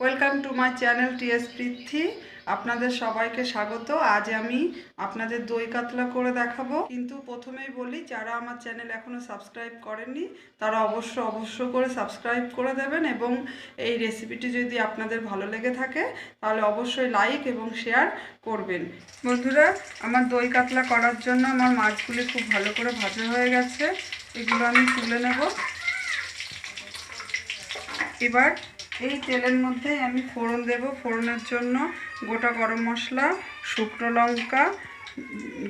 Welcome to my channel TSprithwi। আপনাদের সবাইকে স্বাগত। আজ আমি আপনাদের দই কাতলা করে দেখাবো। কিন্তু প্রথমেই বলি, যারা আমার চ্যানেল এখনও সাবস্ক্রাইব করেননি তারা অবশ্য করে সাবস্ক্রাইব করে দেবেন, এবং এই রেসিপিটি যদি আপনাদের ভালো লেগে থাকে তাহলে অবশ্যই লাইক এবং শেয়ার করবেন। বন্ধুরা, আমার দই কাতলা করার জন্য আমার মাছগুলি খুব ভালো করে ভাজা হয়ে গেছে। এগুলো আমি তুলে নেব। এবার এই তেলের মধ্যেই আমি ফোড়ন দেব। ফোড়নের জন্য গোটা গরম মশলা, শুকনো লঙ্কা,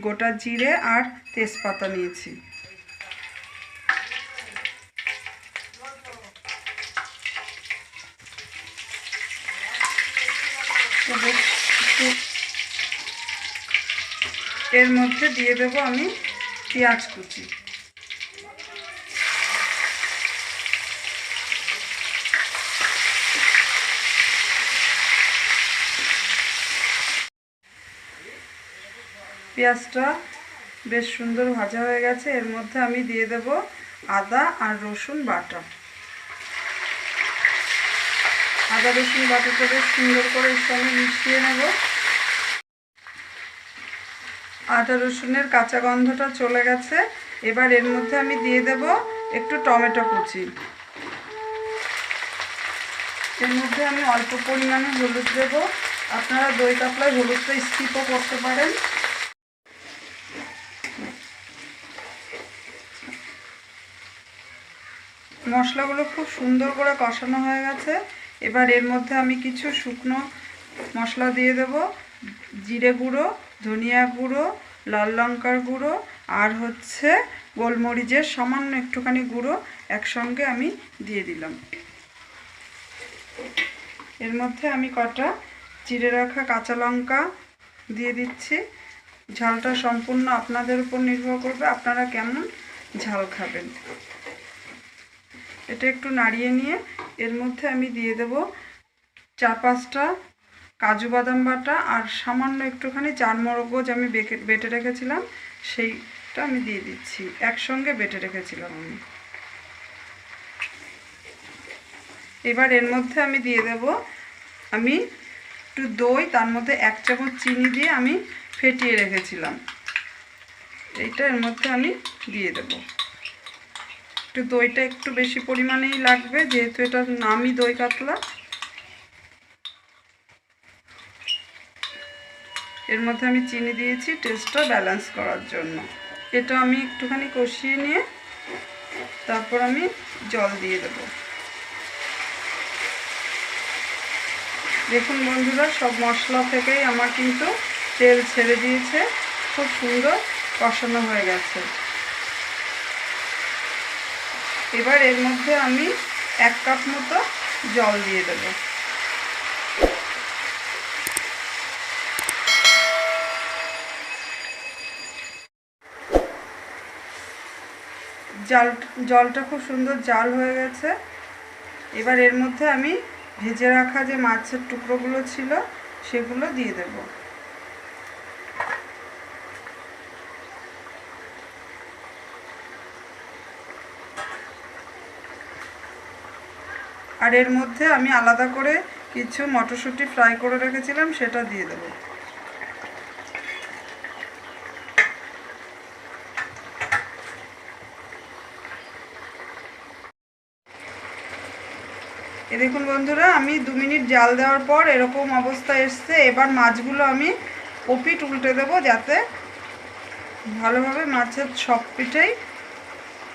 গোটা জিরে আর তেজপাতা নিয়েছি। এর মধ্যে দিয়ে দেব আমি পেঁয়াজ কুচি। পেঁয়াজটা বেশ সুন্দর ভাজা হয়ে গেছে। এর মধ্যে আমি দিয়ে দেব আদা আর রসুন বাটা। আদা রসুন বাটাটা বেশ সুন্দর করে এর সঙ্গে মিশিয়ে নেব। আদা রসুনের কাঁচা গন্ধটা চলে গেছে। এবার এর মধ্যে আমি দিয়ে দেব একটু টমেটো কুচি। এর মধ্যে আমি অল্প পরিমাণে হলুদ দেব। আপনারা দই কাতলায় হলুদটা স্কিপও করতে পারেন। মশলাগুলো খুব সুন্দর করে কষানো হয়ে গেছে। এবার এর মধ্যে আমি কিছু শুকনো মশলা দিয়ে দেব। জিরে গুঁড়ো, ধনিয়া গুঁড়ো, লাল লঙ্কার গুঁড়ো আর গোলমরিচের সামান্য একটুখানি গুঁড়ো একসঙ্গে আমি দিয়ে দিলাম। এর মধ্যে আমি কটা চিড়ে রাখা কাঁচা লঙ্কা দিয়ে দিচ্ছি। ঝালটা সম্পূর্ণ আপনাদের উপর নির্ভর করবে, আপনারা কেমন ঝাল খাবেন। এটা একটু নাড়িয়ে নিয়ে এর মধ্যে আমি দিয়ে দেব 4-5টা কাজু বাদাম বাটা আর সামান্য একটুখানি চারমগজ আমি বেটে রেখেছিলাম, সেইটা আমি দিয়ে দিচ্ছি। একসঙ্গে বেটে রেখেছিলাম আমি। এবার এর মধ্যে আমি দিয়ে দেব আমি একটু দই, তার মধ্যে 1 চামচ চিনি দিয়ে আমি ফেটিয়ে রেখেছিলাম। এইটা এর মধ্যে আমি দিয়ে দেব। একটু দইটা একটু বেশি পরিমাণেই লাগবে, যেহেতু এটার নামই দই কাতলা। এর মধ্যে আমি চিনি দিয়েছি টেস্টটা ব্যালেন্স করার জন্য। এটা আমি একটুখানি কষিয়ে নিয়ে তারপর আমি জল দিয়ে দেব। দেখুন বন্ধুরা, সব মশলা থেকেই আমার কিন্তু তেল ছেড়ে দিয়েছে। খুব সুন্দর কষানো হয়ে গেছে। এবার এর মধ্যে আমি 1 কাপ মতো জল দিয়ে দেব। জলটা খুব সুন্দর জাল হয়ে গেছে। এবার এর মধ্যে আমি ভেজে রাখা যে মাছের টুকরোগুলো ছিল সেগুলো দিয়ে দেব। আর এর মধ্যে আমি আলাদা করে কিছু মটরশুঁটি ফ্রাই করে রেখেছিলাম, সেটা দিয়ে দেব। এ দেখুন বন্ধুরা, আমি 2 মিনিট জাল দেওয়ার পর এরকম অবস্থা এসছে। এবার মাছগুলো আমি ওপিঠ উল্টে দেবো, যাতে ভালোভাবে মাছের সব পিঠেই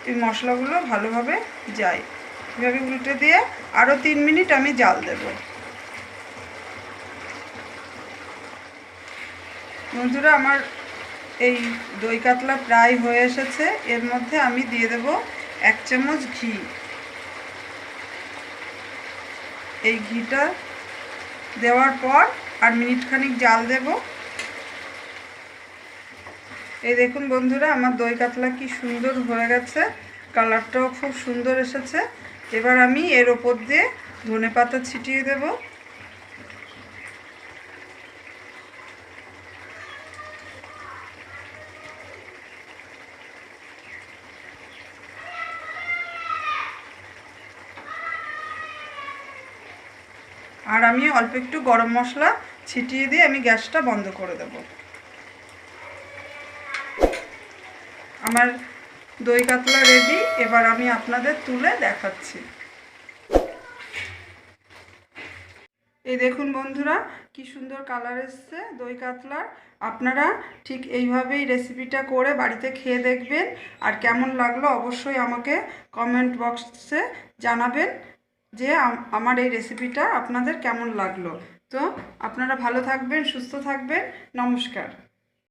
এই মশলাগুলো ভালোভাবে যায়। এভাবে উল্টে দিয়ে আরও 3 মিনিট আমি জাল দেব। বন্ধুরা, আমার এই দই কাতলা প্রায় হয়ে এসেছে। এর মধ্যে আমি দিয়ে দেব 1 চামচ ঘি। এই ঘিটা দেওয়ার পর আর মিনিটখানিক জাল দেব। এই দেখুন বন্ধুরা, আমার দই কাতলা কি সুন্দর হয়ে গেছে। কালারটাও খুব সুন্দর এসেছে। এবার আমি এর ওপর দিয়ে ধনেপাতা ছিটিয়ে দেব। আর আমি অল্প একটু গরম মশলা ছিটিয়ে দিয়ে আমি গ্যাসটা বন্ধ করে দেব। আমার দই কাতলা রেডি। এবার আমি আপনাদের তুলে দেখাচ্ছি। এই দেখুন বন্ধুরা, কি সুন্দর কালার এসছে দই কাতলার। আপনারা ঠিক এইভাবেই রেসিপিটা করে বাড়িতে খেয়ে দেখবেন, আর কেমন লাগলো অবশ্যই আমাকে কমেন্ট বক্সে জানাবেন যে আমার এই রেসিপিটা আপনাদের কেমন লাগলো। তো আপনারা ভালো থাকবেন, সুস্থ থাকবেন। নমস্কার।